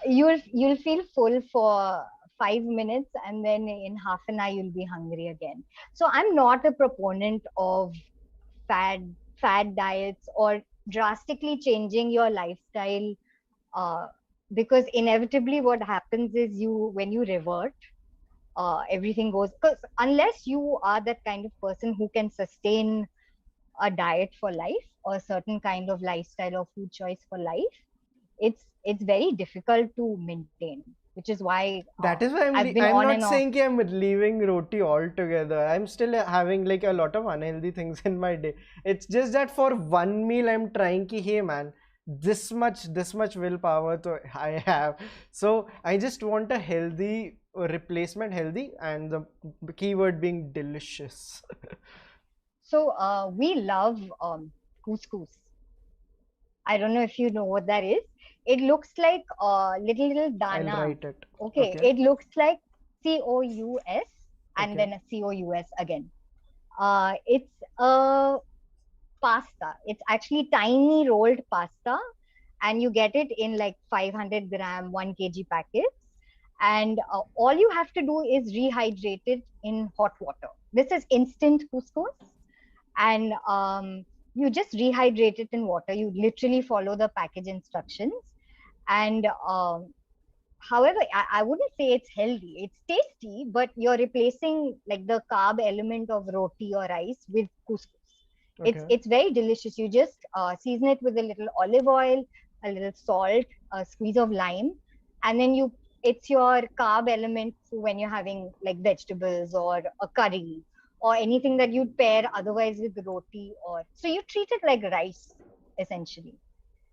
you'll feel full for 5 minutes and then in half an hour you'll be hungry again. So I'm not a proponent of fad fad diets or drastically changing your lifestyle uh, because inevitably what happens is you when you revert everything goes because unless you are that kind of person who can sustain a diet for life or a certain kind of lifestyle or food choice for life, it's very difficult to maintain, which is why That is why I've been I'm on not and off. saying I'm leaving roti altogether. I'm still having like a lot of unhealthy things in my day. It's just that for one meal I'm trying ki, hey man, this much willpower to I have. So I just want a healthy replacement, healthy, and the keyword being delicious. So we love couscous. I don't know if you know what that is. It looks like little I'll dana. write it. Okay, Okay. it looks like COUS and Okay. then a COUS again. It's a pasta. It's actually tiny rolled pasta, and you get it in like 500 gram, 1 kg packets. And all you have to do is rehydrate it in hot water. This is instant couscous, and you just rehydrate it in water. You literally follow the package instructions, and however, I wouldn't say it's healthy. It's tasty, but you're replacing like the carb element of roti or rice with couscous. It's Okay. it's very delicious. You just season it with a little olive oil, a little salt, a squeeze of lime, and then it's your carb element for when you're having like vegetables or a curry or anything that you'd pair otherwise with roti or so you treat it like rice essentially.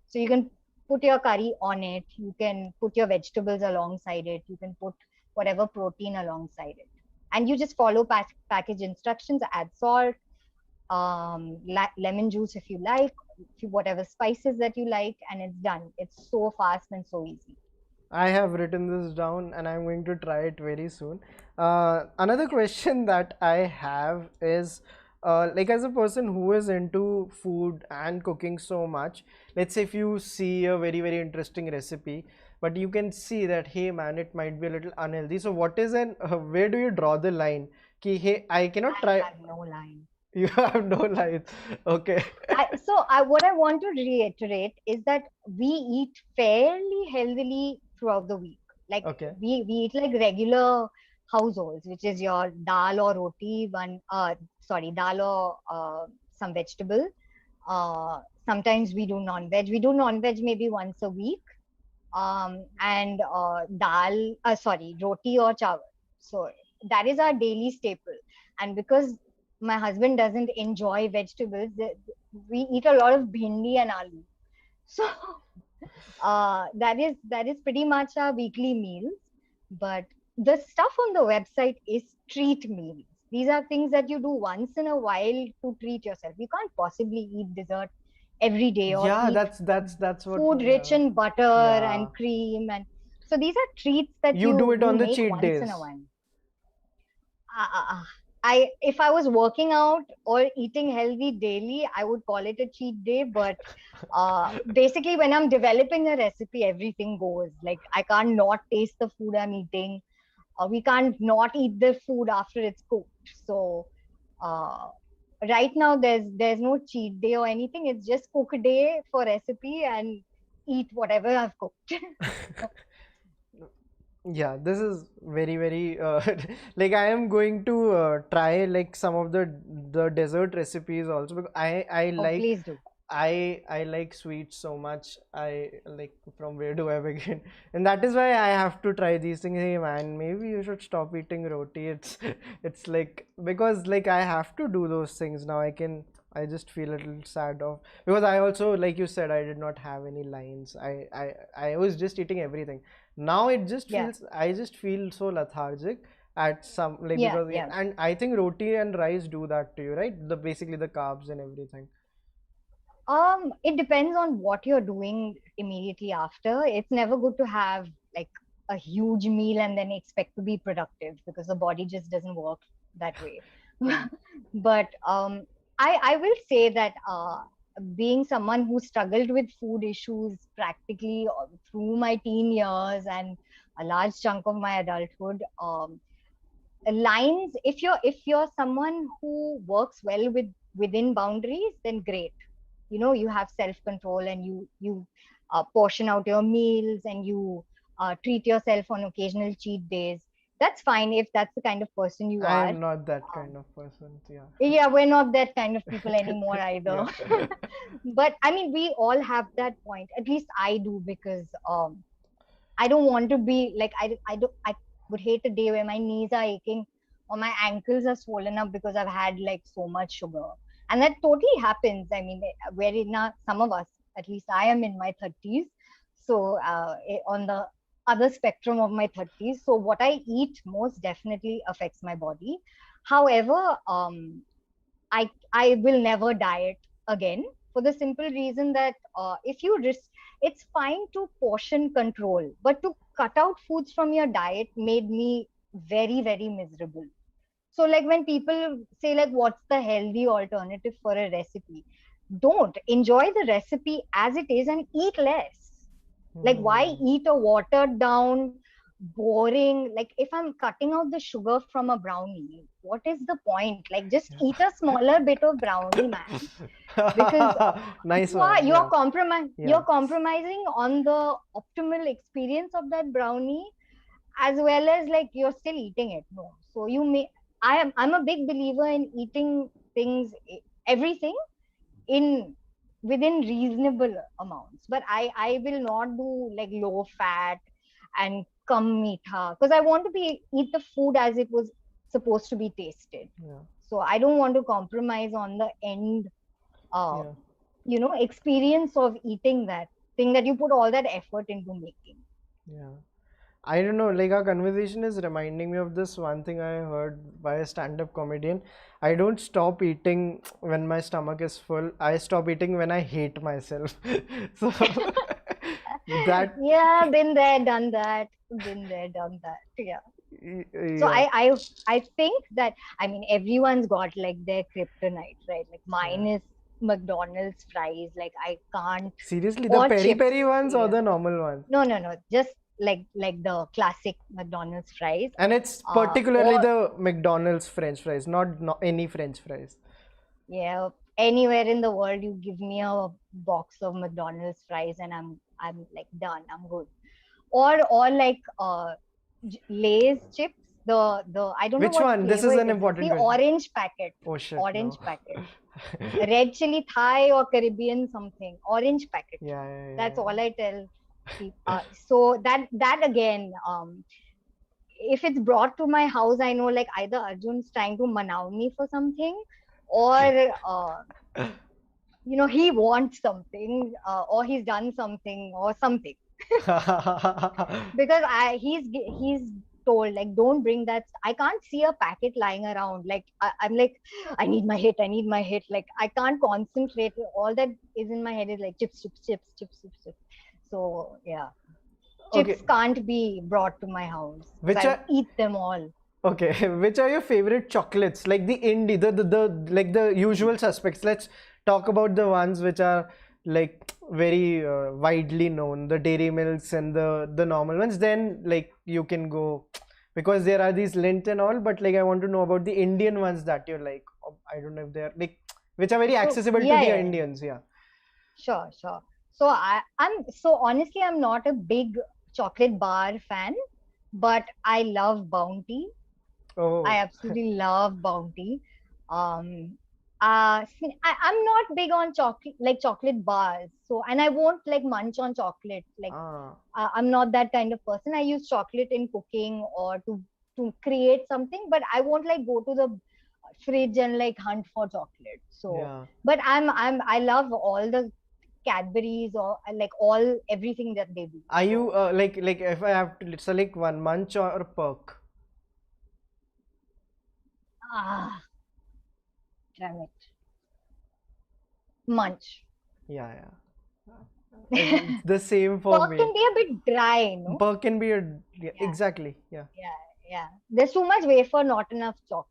So you can put your curry on it, you can put your vegetables alongside it, you can put whatever protein alongside it. And you just follow package instructions, add salt, lemon juice if you like, whatever spices that you like, and it's done. It's so fast and so easy. I have written this down and I'm going to try it very soon. Another question that I have is like, as a person who is into food and cooking so much, let's say if you see a very, very interesting recipe, but you can see that, hey man, it might be a little unhealthy. So, where do you draw the line? Ki, hey, I cannot I try. have no line. You have no lines. Okay. What I want to reiterate is that we eat fairly healthily throughout the week. Like Okay. we eat like regular households, which is your dal or roti, dal or some vegetable. Sometimes we do non-veg. We do non-veg maybe once a week. And roti or chawal. So that is our daily staple. And because my husband doesn't enjoy vegetables, we eat a lot of bhindi and aloo. So that is pretty much our weekly meals. But the stuff on the website is treat meals. These are things that you do once in a while to treat yourself. You can't possibly eat dessert every day or Yeah, eat that's what. food rich Yeah. in butter Yeah. and cream, and so these are treats that You do you it you on the make cheat once in a days. while. Ah, ah, ah. if I was working out or eating healthy daily, I would call it a cheat day. But basically, when I'm developing a recipe, everything goes. Like I can't not taste the food I'm eating. We can't not eat the food after it's cooked. So uh, right now, there's no cheat day or anything. It's just cook a day for recipe and eat whatever I've cooked. Yeah, this is very, very like I am going to try like some of the dessert recipes also, because I Oh, like please do. I like sweets so much. I like, from where do I begin? And that is why I have to try these things. Hey man, maybe you should stop eating roti. It's like, because like I have to do those things now. I just feel a little sad of, because I also, like you said, I did not have any lines. I was just eating everything. Now it just Yeah, feels, I just feel so lethargic at some, like, yeah, because, yeah. and I think roti and rice do that to you, right? The basically the carbs and everything. It depends on what you're doing immediately after. It's never good to have like a huge meal and then expect to be productive because the body just doesn't work that way. Yeah. But I will say that being someone who struggled with food issues practically through my teen years and a large chunk of my adulthood, lines, if you're someone who works well within boundaries, then great. You have self control and you portion out your meals and you treat yourself on occasional cheat days. That's fine if that's the kind of person you I are. am not that um, kind of person. Yeah. yeah, we're not that kind of people anymore either. Yeah. But I mean, we all have that point. At least I do, because I don't want to be like, I would hate a day where my knees are aching or my ankles are swollen up because I've had like so much sugar. And that totally happens. I mean, we're in some of us, at least I am in my 30s. So on the other spectrum of my 30s. So what I eat most definitely affects my body. However, I will never diet again, for the simple reason that if you risk, it's fine to portion control, but to cut out foods from your diet made me very, very miserable. So like when people say like, what's the healthy alternative for a recipe? Don't enjoy the recipe as it is and eat less. Like, why Hmm. eat a watered down, boring? Like, if I'm cutting out the sugar from a brownie, what is the point? Like, just eat a smaller bit of brownie, man. Because Nice you are one. you're Yeah. compromise Yeah. you're compromising on the optimal experience of that brownie, as well as like you're still eating it. No, so I'm a big believer in eating things, everything in within reasonable amounts. But I will not do like low fat and come meetha, because I want to be eat the food as it was supposed to be tasted. Yeah. So I don't want to compromise on the end uh, Yeah. experience of eating that thing that you put all that effort into making. Yeah. I don't know, like our conversation is reminding me of this one thing I heard by a stand-up comedian. I don't stop eating when my stomach is full. I stop eating when I hate myself. So that, Yeah, been there, done that. Been there, done that. Yeah. So yeah, I think that, I mean, everyone's got like their kryptonite, right? Like yeah. mine is McDonald's fries. Like I can't, Seriously, the or peri chips. peri ones or Yeah. the normal ones? No, no, no. Just like the classic McDonald's fries. And it's particularly Or the McDonald's French fries, not any French fries. yeah, anywhere in the world you give me a box of McDonald's fries and I'm like done. I'm good. Or like Lay's chips. The I don't know Which what one? This flavor is it an is. It's important the question. orange packet. Oh shit, no. Orange packet. Red chili Thai or Caribbean something. Orange packet. Yeah, yeah, That's yeah, all I tell people. So that again, if it's brought to my house, I know like either Arjun's trying to manau me for something, or he wants something, or he's done something or something. yeah. Because he's told like, don't bring that. I can't see a packet lying around. Like I'm like, I need my hit. I need my hit. Like I can't concentrate. All that is in my head is like chips, chips, chips, chips, chips, chips. So yeah, chips Okay, can't be brought to my house because which I'll are eat them all. Okay, which are your favorite chocolates? Like the indie, the like the usual suspects. Let's talk about the ones which are like very widely known, the Dairy Milks and the normal ones. Then like you can go because there are these Lint and all, but like I want to know about the Indian ones that you're like, I don't know if they're like which are very So accessible to yeah, the yeah, Indians. Yeah. sure, sure. So I'm so honestly, I'm not a big chocolate bar fan, but I love Bounty. I Oh, absolutely love Bounty. Um, I'm not big on chocolate, like chocolate bars. So, and I won't like munch on chocolate. Like, ah, I'm not that kind of person. I use chocolate in cooking or to create something, but I won't like go to the fridge and like hunt for chocolate. So, yeah. but I love all the Cadbury's or like all everything that they do. Are you So, like if I have to select one, Munch or Perk? ah, damn it, munch. Yeah, yeah. It's the same for Pork me. can be a bit dry, no? Perk can be a yeah, Yeah, exactly. Yeah, yeah, yeah. There's too much wafer, not enough chocolate.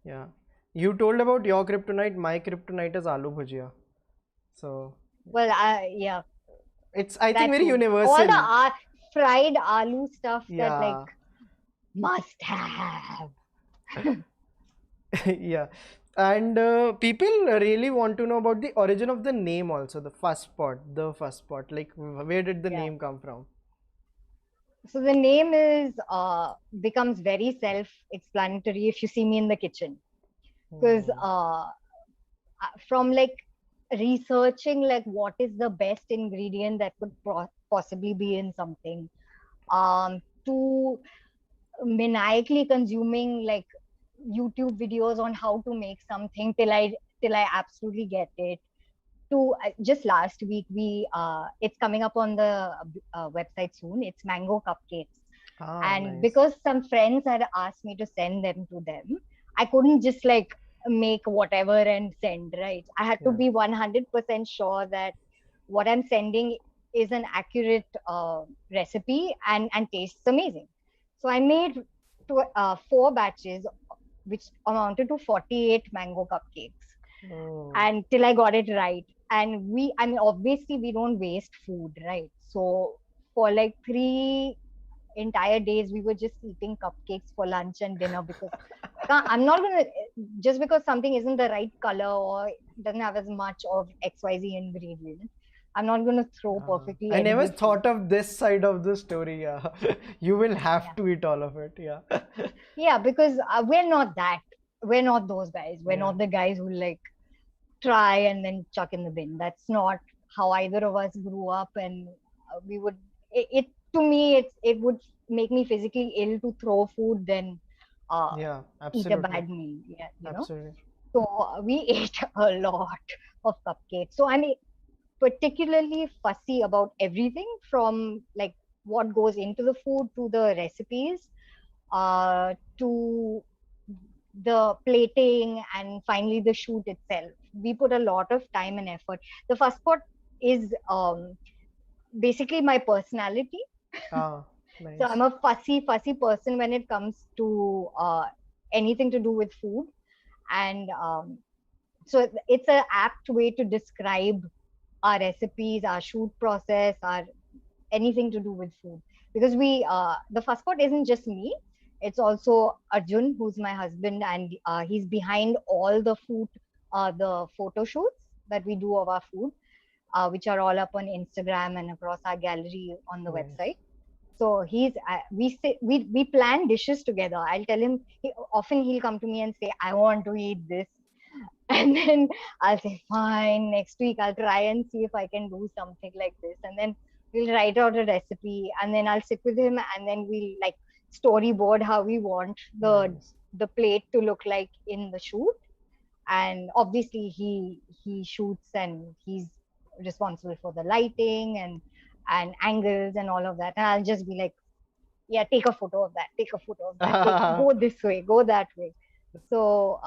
yeah. You told about your kryptonite. My kryptonite is aloo bhujia. So Well, yeah, it's I think that very too. All the universal. fried aloo stuff that like Yeah, must have. yeah. And people really want to know about the origin of the name also. The Fusspot, the Fusspot. Like where did the Yeah. name come from? So the name is becomes very self-explanatory if you see me in the kitchen, because Hmm. from like researching like what is the best ingredient that could possibly be in something, to maniacally consuming like YouTube videos on how to make something till I absolutely get it. To just last week, we it's coming up on the website soon. It's mango cupcakes, Ah, and nice. because some friends had asked me to send them to them, I couldn't just like make whatever and send. Right, I had to Yeah. be 100% sure that what I'm sending is an accurate recipe and tastes amazing. So I made 4 batches, which amounted to 48 mango cupcakes, Oh. and till I got it right. And I mean, obviously, we don't waste food, right? So for like 3 entire days, we were just eating cupcakes for lunch and dinner because I'm not gonna, just because something isn't the right color or doesn't have as much of XYZ ingredients, I'm not gonna throw perfectly I never edible food. thought of this side of the story. Yeah, you will have Yeah. to eat all of it. Yeah, Yeah, because we're not those guys. We're yeah, not the guys who like try and then chuck in the bin. That's not how either of us grew up, and we would it to me it would make me physically ill to throw food than uh, yeah. eat a Absolutely, bad meal. Yeah, you know. absolutely. So we ate a lot of cupcakes. So I'm particularly fussy about everything from like what goes into the food to the recipes, to the plating, and finally the shoot itself. We put a lot of time and effort. The first part is basically my personality. Ah, So I'm nice. a fussy person when it comes to anything to do with food, and so it's an apt way to describe our recipes, our shoot process, our anything to do with food. Because the first part isn't just me, it's also Arjun, who's my husband, and he's behind all the food, the photo shoots that we do of our food, which are all up on Instagram and across our gallery on the Nice. website. So we plan dishes together. I'll tell him, often he'll come to me and say, I want to eat this. And then I'll say, fine, next week I'll try and see if I can do something like this. And then we'll write out a recipe, and then I'll sit with him, and then we'll like storyboard how we want Nice. the plate to look like in the shoot. And obviously he shoots, and he's responsible for the lighting and angles and all of that. And I'll just be like, yeah, take a photo of that, take a photo of that, go this way, go that way. So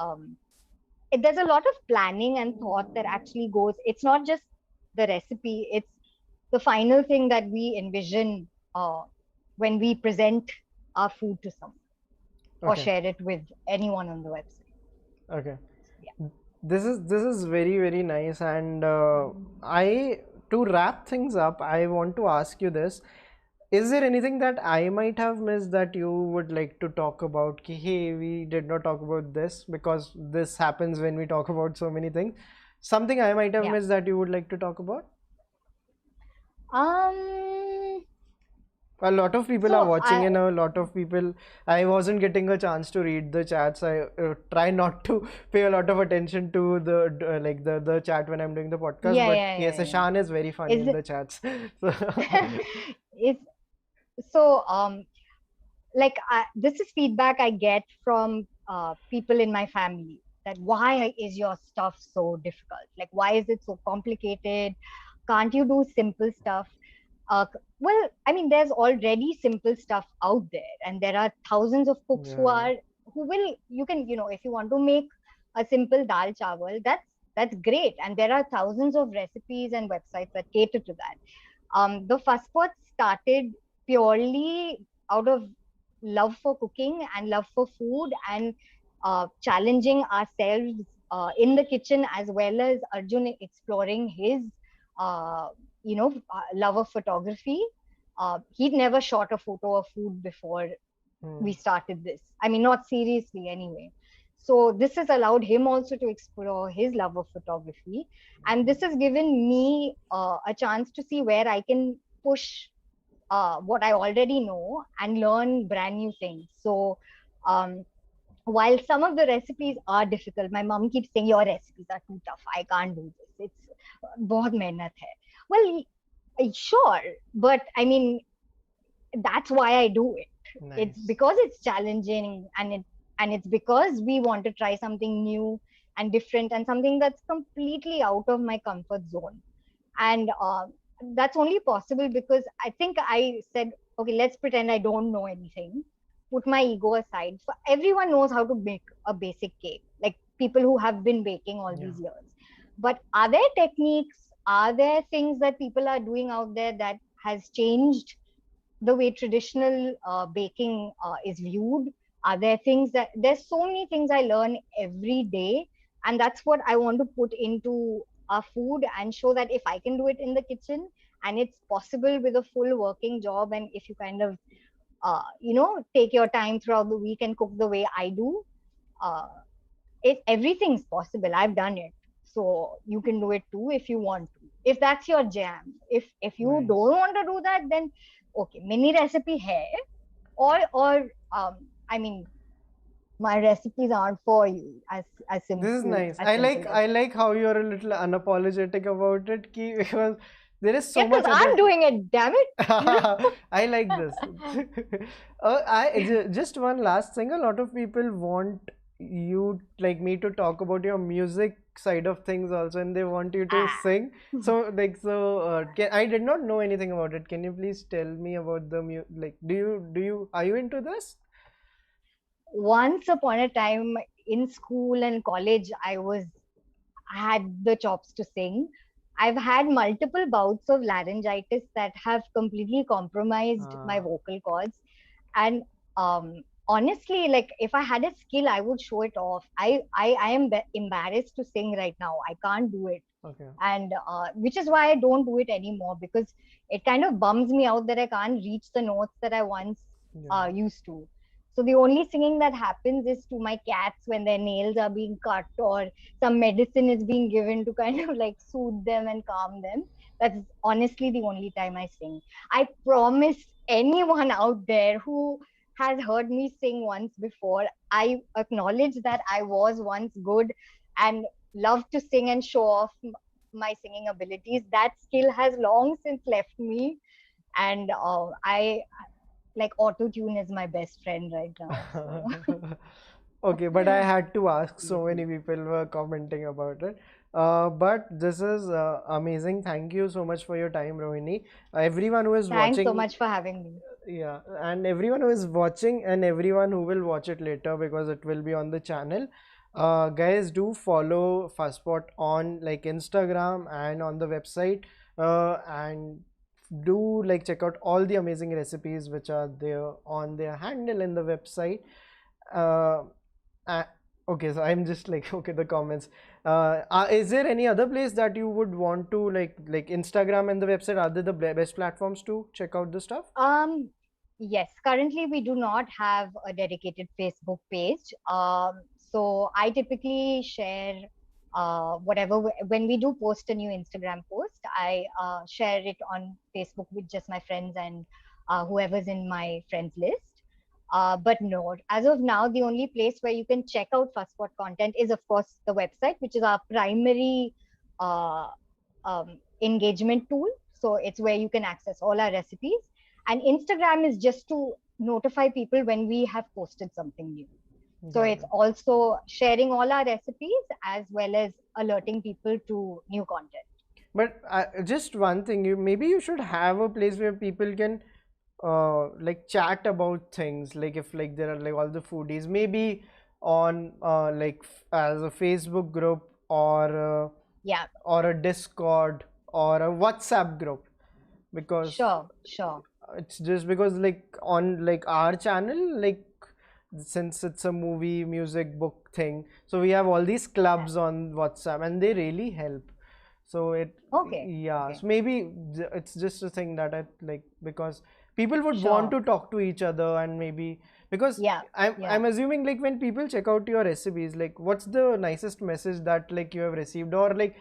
there's a lot of planning and thought that actually goes. It's not just the recipe, it's the final thing that we envision when we present our food to someone. or Okay. share it with anyone on the website. Okay. Yeah. This is very very nice, and I to wrap things up, I want to ask you this: is there anything that I might have missed that you would like to talk about? Ki, hey, we did not talk about this, because this happens when we talk about so many things. Something I might have Yeah. missed that you would like to talk about? Um. A lot of people are So watching, I and a lot of people, I wasn't getting a chance to read the chats. I try not to pay a lot of attention to the chat when I'm doing the podcast. yeah But yeah yes, yeah yeah. Ashan is very funny Is in it? the chats. So It's so like this is feedback I get from people in my family, that why is your stuff so difficult? Like, why is it so complicated? Can't you do simple stuff? Well, I mean, there's already simple stuff out there, and there are thousands of cooks who yeah, are who will you can if you want to make a simple dal chawal, that's great, and there are thousands of recipes and websites that cater to that. The Fusspot started purely out of love for cooking and love for food, and challenging ourselves in the kitchen, as well as Arjun exploring his love of photography. He'd never shot a photo of food before we hmm, started this. I mean, not seriously anyway. So this has allowed him also to explore his love of photography, and this has given me a chance to see where I can push what I already know and learn brand new things. So um, while some of the recipes are difficult, my mom keeps saying your recipes are too tough. I can't do this. It's बहुत मेहनत है. Well, sure, but I mean that's why I do it. It's nice. because it's challenging, and it's because we want to try something new and different, and something that's completely out of my comfort zone. And that's only possible because I think I said, okay, let's pretend I don't know anything. Put my ego aside. For everyone knows how to make a basic cake, like people who have been baking all Yeah. these years. But are there techniques? Are there things that people are doing out there that has changed the way traditional baking is viewed? Are there things that there's so many things I learn every day, and that's what I want to put into our food and show that if I can do it in the kitchen and it's possible with a full working job, and if you kind of take your time throughout the week and cook the way I do, uh, everything's possible. I've done it, so you can do it too if you want to. If that's your jam. If you Nice. don't want to do that, then okay, mini recipe hai, or I mean, my recipes aren't for you. This is nice. As simple as I that. like how you're a little unapologetic about it, ki, because there is Yeah, so because much I'm other. doing it. Damn it. I like this. Just one last thing. A lot of people want you, like me, to talk about your music side of things also, and they want you to Ah. sing. I did not know anything about it. Can you please tell me about are you into this? Once upon a time in school and college, I had the chops to sing. I've had multiple bouts of laryngitis that have completely compromised my Ah, vocal cords. And honestly, like if I had a skill, I would show it off. I am embarrassed to sing right now. I can't do it. okay. And which is why I don't do it anymore, because it kind of bums me out that I can't reach the notes that I once Yeah. used to. So the only singing that happens is to my cats when their nails are being cut, or some medicine is being given to kind of like soothe them and calm them. That's honestly the only time I sing. I promise anyone out there who has heard me sing once before, I acknowledge that I was once good and love to sing and show off my singing abilities. That skill has long since left me, and I like auto tune is my best friend right now. So Okay, but I had to ask. So seriously. many people were commenting about it. But this is amazing. Thank you so much for your time, Rohini. Everyone who is Thanks so watching, much for having me. yeah, and everyone who is watching, and everyone who will watch it later, because it will be on the channel. Guys, do follow Fusspot on like Instagram and on the website. And do like check out all the amazing recipes which are there on their handle in the website. uh, uh, okay, so I'm just like, okay, the comments. Is there any other place that you would want to like Instagram and the website? Are they the best platforms to check out the stuff? Um, yes, currently we do not have a dedicated Facebook page. So I typically share whatever when we do post a new Instagram post, I share it on Facebook with just my friends and whoever's in my friends list. But no, as of now, the only place where you can check out Fusspot content is, of course, the website, which is our primary uh, engagement tool. So it's where you can access all our recipes. And Instagram is just to notify people when we have posted something new. So Got it's it. also sharing all our recipes as well as alerting people to new content. But just one thing, you should have a place where people can like chat about things. Like if like there are like all the foodies, maybe on as a Facebook group Yeah, or a Discord or a WhatsApp group, because sure, sure. it's just because like on like our channel, like since it's a movie music book thing, so we have all these Yeah. clubs on WhatsApp and they really help. So it, Okay, yeah, okay, so maybe it's just a thing that I like, because people would want sure. to talk to each other, and maybe because Yeah, I'm yeah. assuming like when people check out your recipes, like what's the nicest message that like you have received, or like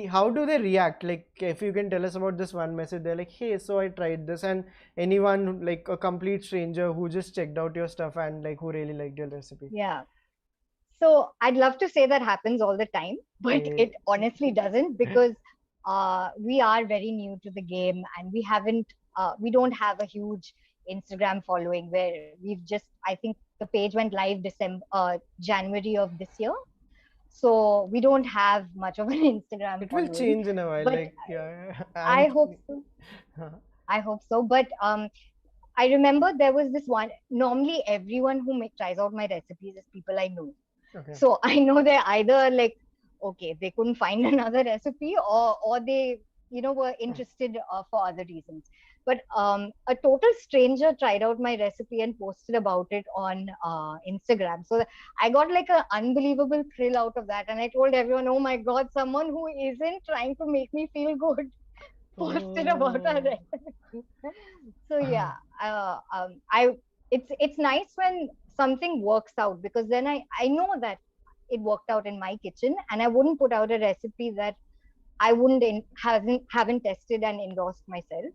how do they react? Like if you can tell us about this one message, they're like, hey, so I tried this, and anyone like a complete stranger who just checked out your stuff and like who really liked your recipe. Yeah. So I'd love to say that happens all the time, but Eh, it honestly doesn't because we are very new to the game and we don't have a huge Instagram following where we've just, I think the page went live January of this year. So we don't have much of an Instagram it will following, change in a while, but like yeah, I I'm hope so. I hope so. But I remember there was this one. Normally, everyone who tries out my recipes is people I know. okay. So I know they're either like, okay, they couldn't find another recipe, or they, were interested for other reasons. But a total stranger tried out my recipe and posted about it on Instagram. So I got like an unbelievable thrill out of that, and I told everyone, "Oh my God, someone who isn't trying to make me feel good posted about our Oh. recipe." So yeah, I it's nice when something works out because then I know that it worked out in my kitchen, and I wouldn't put out a recipe that I wouldn't haven't tested and endorsed myself.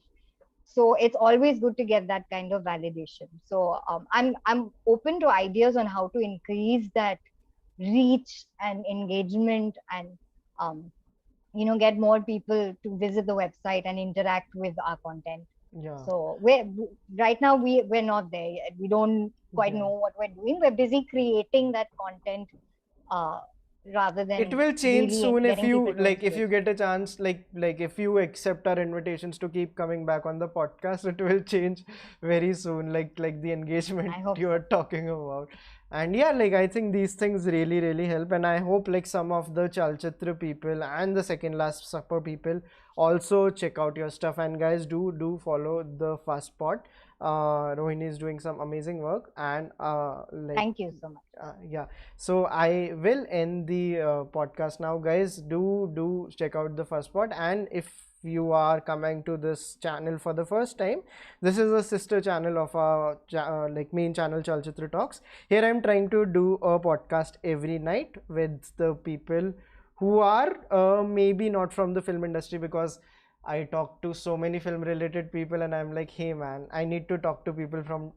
So it's always good to get that kind of validation. So I'm open to ideas on how to increase that reach and engagement, and um, get more people to visit the website and interact with our content. Yeah, So we're right now we're not there yet. We don't quite yeah. know what we're doing. We're busy creating that content uh, rather It than will change really soon if getting you people to like, if engage. you get a chance, like if you accept our invitations to keep coming back on the podcast, it will change very soon, like the engagement I hope you are so. talking about. And yeah, like I think these things really help, and I hope like some of the Chalchitra people and the Second Last Supper people also check out your stuff. And guys, do follow the Fusspot. Rohini is doing some amazing work, and Thank you so much. yeah, so I will end the podcast now, guys. Do check out the first part, and if you are coming to this channel for the first time, this is a sister channel of our like main channel, Chalchitra Talks. Here I'm trying to do a podcast every night with the people who are maybe not from the film industry, because I talk to so many film related people, and I'm like, hey man, I need to talk to people from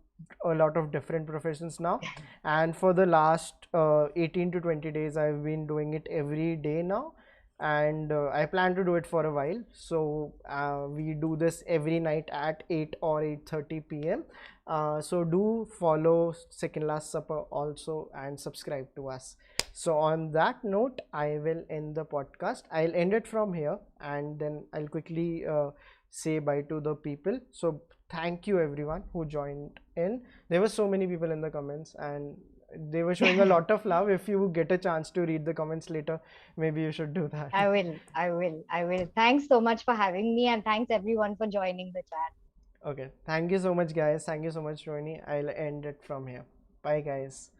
a lot of different professions now. And for the last 18 to 20 days I've been doing it every day now, and I plan to do it for a while. So we do this every night at 8 or 8:30 p.m. So do follow Second Last Supper also and subscribe to us. So on that note, I will end the podcast. I'll end it from here, and then I'll quickly say bye to the people. So thank you everyone who joined in. There were so many people in the comments, and they were showing a lot of love. If you get a chance to read the comments later, maybe you should do that. I will. I will. I will. Thanks so much for having me, and thanks everyone for joining the chat. Okay, thank you so much guys, thank you so much Rohini. I'll end it from here. Bye guys.